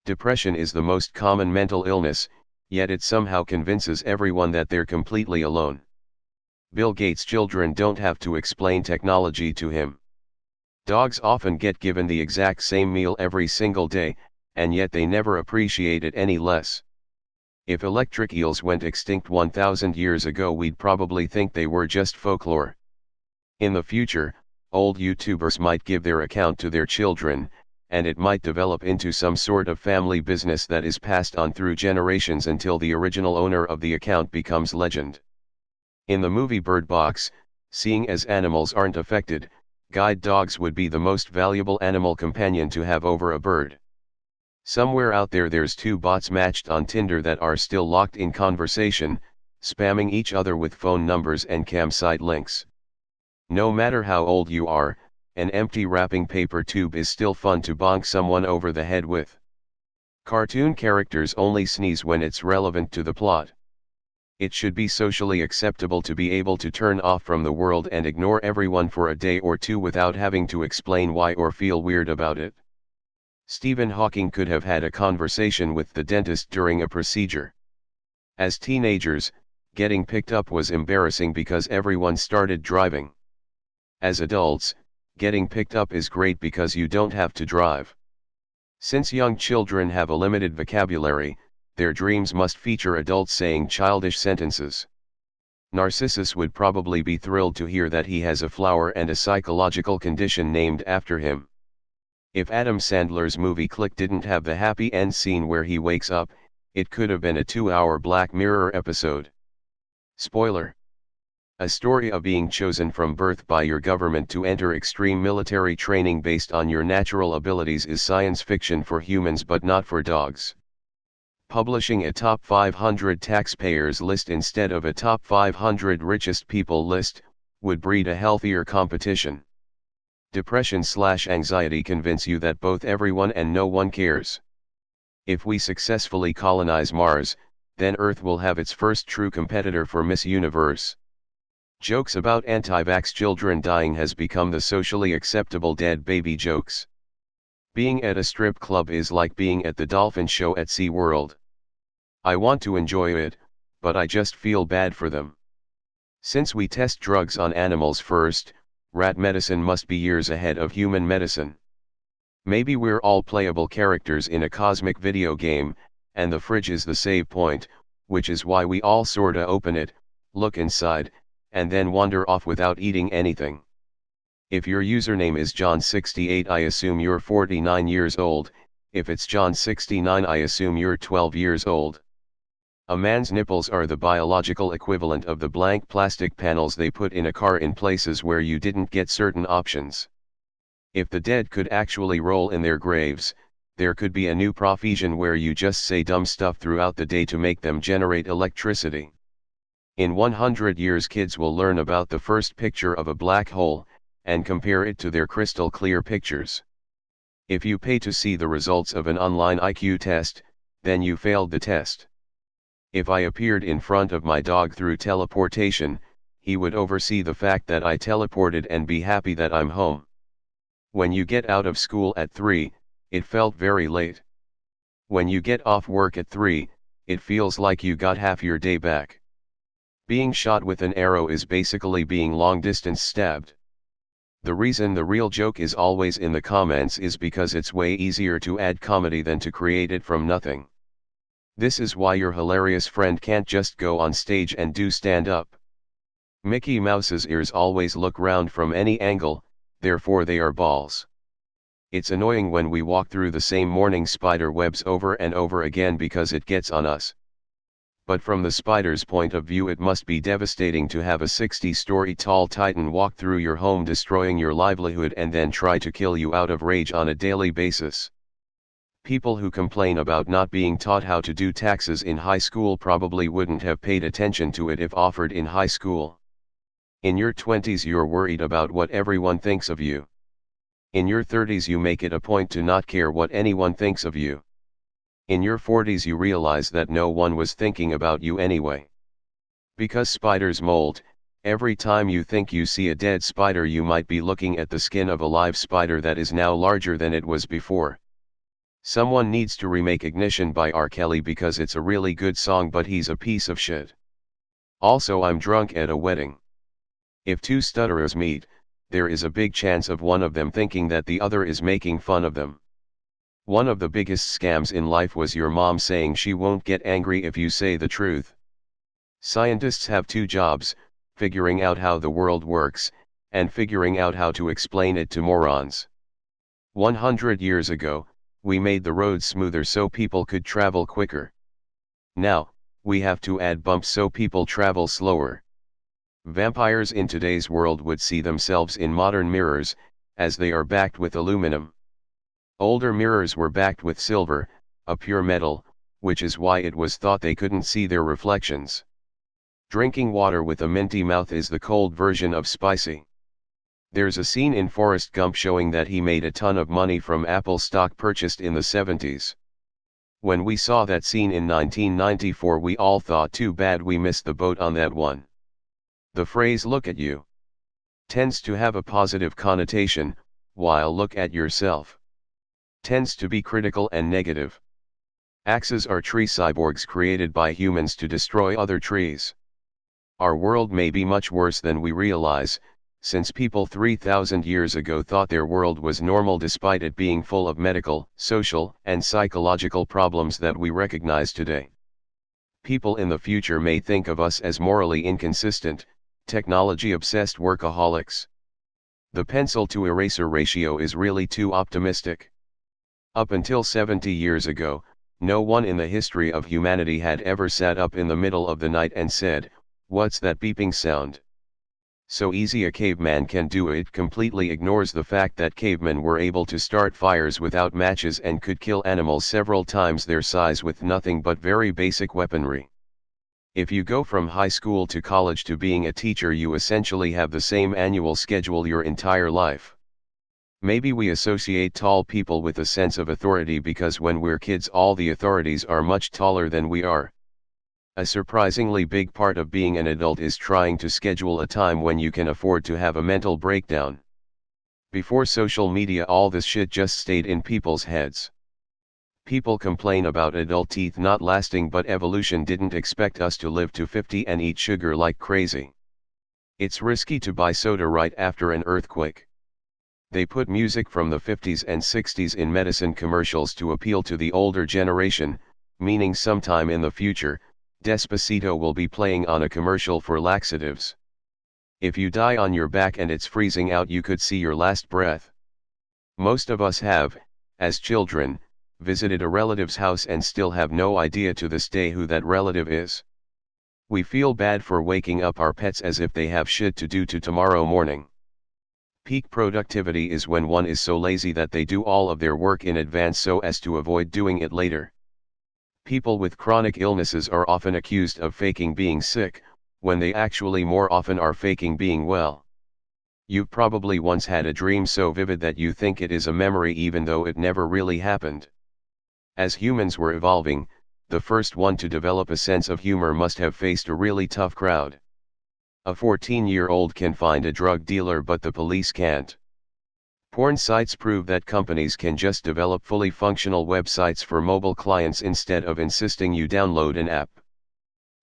Depression is the most common mental illness, yet it somehow convinces everyone that they're completely alone. Bill Gates' children don't have to explain technology to him. Dogs often get given the exact same meal every single day, and yet they never appreciate it any less. If electric eels went extinct 1,000 years ago, we'd probably think they were just folklore. In the future, old YouTubers might give their account to their children, and it might develop into some sort of family business that is passed on through generations until the original owner of the account becomes legend. In the movie Bird Box, seeing as animals aren't affected, guide dogs would be the most valuable animal companion to have over a bird. Somewhere out there's two bots matched on Tinder that are still locked in conversation, spamming each other with phone numbers and campsite links. No matter how old you are, an empty wrapping paper tube is still fun to bonk someone over the head with. Cartoon characters only sneeze when it's relevant to the plot. It should be socially acceptable to be able to turn off from the world and ignore everyone for a day or two without having to explain why or feel weird about it. Stephen Hawking could have had a conversation with the dentist during a procedure. As teenagers, getting picked up was embarrassing because everyone started driving. As adults, getting picked up is great because you don't have to drive. Since young children have a limited vocabulary, their dreams must feature adults saying childish sentences. Narcissus would probably be thrilled to hear that he has a flower and a psychological condition named after him. If Adam Sandler's movie Click didn't have the happy end scene where he wakes up, it could have been a 2-hour Black Mirror episode. Spoiler: a story of being chosen from birth by your government to enter extreme military training based on your natural abilities is science fiction for humans but not for dogs. Publishing a top 500 taxpayers list instead of a top 500 richest people list would breed a healthier competition. Depression/anxiety convince you that both everyone and no one cares. If we successfully colonize Mars, then Earth will have its first true competitor for Miss Universe. Jokes about anti-vax children dying has become the socially acceptable dead baby jokes. Being at a strip club is like being at the dolphin show at SeaWorld. I want to enjoy it, but I just feel bad for them. Since we test drugs on animals first, rat medicine must be years ahead of human medicine. Maybe we're all playable characters in a cosmic video game, and the fridge is the save point, which is why we all sorta open it, look inside, and then wander off without eating anything. If your username is John68, I assume you're 49 years old. If it's John69, I assume you're 12 years old. A man's nipples are the biological equivalent of the blank plastic panels they put in a car in places where you didn't get certain options. If the dead could actually roll in their graves, there could be a new profession where you just say dumb stuff throughout the day to make them generate electricity. In 100 years, kids will learn about the first picture of a black hole, and compare it to their crystal clear pictures. If you pay to see the results of an online IQ test, then you failed the test. If I appeared in front of my dog through teleportation, he would oversee the fact that I teleported and be happy that I'm home. When you get out of school at 3, it felt very late. When you get off work at 3, it feels like you got half your day back. Being shot with an arrow is basically being long-distance stabbed. The reason the real joke is always in the comments is because it's way easier to add comedy than to create it from nothing. This is why your hilarious friend can't just go on stage and do stand-up. Mickey Mouse's ears always look round from any angle, therefore they are balls. It's annoying when we walk through the same morning spider webs over and over again because it gets on us. But from the spider's point of view, it must be devastating to have a 60-story tall titan walk through your home, destroying your livelihood, and then try to kill you out of rage on a daily basis. People who complain about not being taught how to do taxes in high school probably wouldn't have paid attention to it if offered in high school. In your 20s you're worried about what everyone thinks of you. In your 30s you make it a point to not care what anyone thinks of you. In your 40s you realize that no one was thinking about you anyway. Because spiders molt, every time you think you see a dead spider you might be looking at the skin of a live spider that is now larger than it was before. Someone needs to remake Ignition by R. Kelly because it's a really good song, but he's a piece of shit. Also, I'm drunk at a wedding. If two stutterers meet, there is a big chance of one of them thinking that the other is making fun of them. One of the biggest scams in life was your mom saying she won't get angry if you say the truth. Scientists have two jobs, figuring out how the world works, and figuring out how to explain it to morons. 100 years ago, we made the roads smoother so people could travel quicker. Now, we have to add bumps so people travel slower. Vampires in today's world would see themselves in modern mirrors, as they are backed with aluminum. Older mirrors were backed with silver, a pure metal, which is why it was thought they couldn't see their reflections. Drinking water with a minty mouth is the cold version of spicy. There's a scene in Forrest Gump showing that he made a ton of money from Apple stock purchased in the 70s. When we saw that scene in 1994, we all thought too bad we missed the boat on that one. The phrase "look at you" tends to have a positive connotation, while "look at yourself" tends to be critical and negative. Axes are tree cyborgs created by humans to destroy other trees. Our world may be much worse than we realize, since people 3,000 years ago thought their world was normal despite it being full of medical, social, and psychological problems that we recognize today. People in the future may think of us as morally inconsistent, technology-obsessed workaholics. The pencil-to-eraser ratio is really too optimistic. Up until 70 years ago, no one in the history of humanity had ever sat up in the middle of the night and said, "What's that beeping sound?" So easy a caveman can do it completely ignores the fact that cavemen were able to start fires without matches and could kill animals several times their size with nothing but very basic weaponry. If you go from high school to college to being a teacher, you essentially have the same annual schedule your entire life. Maybe we associate tall people with a sense of authority because when we're kids all the authorities are much taller than we are. A surprisingly big part of being an adult is trying to schedule a time when you can afford to have a mental breakdown. Before social media, all this shit just stayed in people's heads. People complain about adult teeth not lasting, but evolution didn't expect us to live to 50 and eat sugar like crazy. It's risky to buy soda right after an earthquake. They put music from the 50s and 60s in medicine commercials to appeal to the older generation, meaning sometime in the future, Despacito will be playing on a commercial for laxatives. If you die on your back and it's freezing out, you could see your last breath. Most of us have, as children, visited a relative's house and still have no idea to this day who that relative is. We feel bad for waking up our pets as if they have shit to do to tomorrow morning. Peak productivity is when one is so lazy that they do all of their work in advance so as to avoid doing it later. People with chronic illnesses are often accused of faking being sick, when they actually more often are faking being well. You've probably once had a dream so vivid that you think it is a memory even though it never really happened. As humans were evolving, the first one to develop a sense of humor must have faced a really tough crowd. A 14-year-old can find a drug dealer but the police can't. Porn sites prove that companies can just develop fully functional websites for mobile clients instead of insisting you download an app.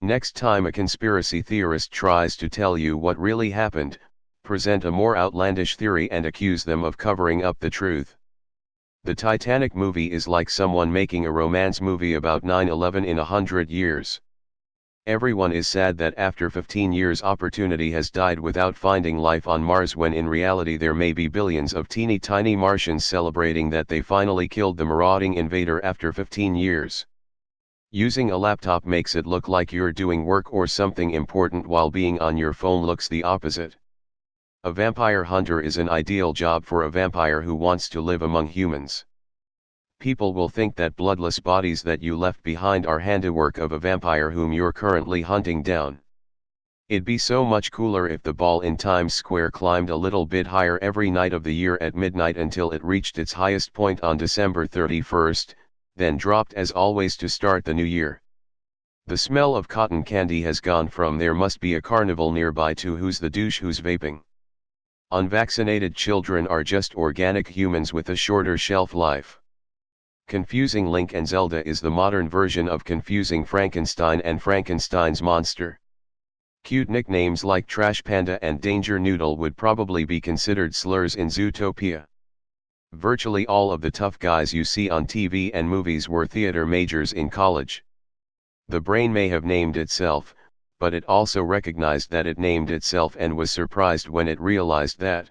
Next time a conspiracy theorist tries to tell you what really happened, present a more outlandish theory and accuse them of covering up the truth. The Titanic movie is like someone making a romance movie about 9/11 in 100 years. Everyone is sad that after 15 years opportunity has died without finding life on Mars, when in reality there may be billions of teeny tiny Martians celebrating that they finally killed the marauding invader after 15 years. Using a laptop makes it look like you're doing work or something important, while being on your phone looks the opposite. A vampire hunter is an ideal job for a vampire who wants to live among humans. People will think that bloodless bodies that you left behind are handiwork of a vampire whom you're currently hunting down. It'd be so much cooler if the ball in Times Square climbed a little bit higher every night of the year at midnight until it reached its highest point on December 31st, then dropped as always to start the new year. The smell of cotton candy has gone from "there must be a carnival nearby" to "who's the douche who's vaping." Unvaccinated children are just organic humans with a shorter shelf life. Confusing Link and Zelda is the modern version of Confusing Frankenstein and Frankenstein's monster. Cute nicknames like Trash Panda and Danger Noodle would probably be considered slurs in Zootopia. Virtually all of the tough guys you see on TV and movies were theater majors in college. The brain may have named itself, but it also recognized that it named itself and was surprised when it realized that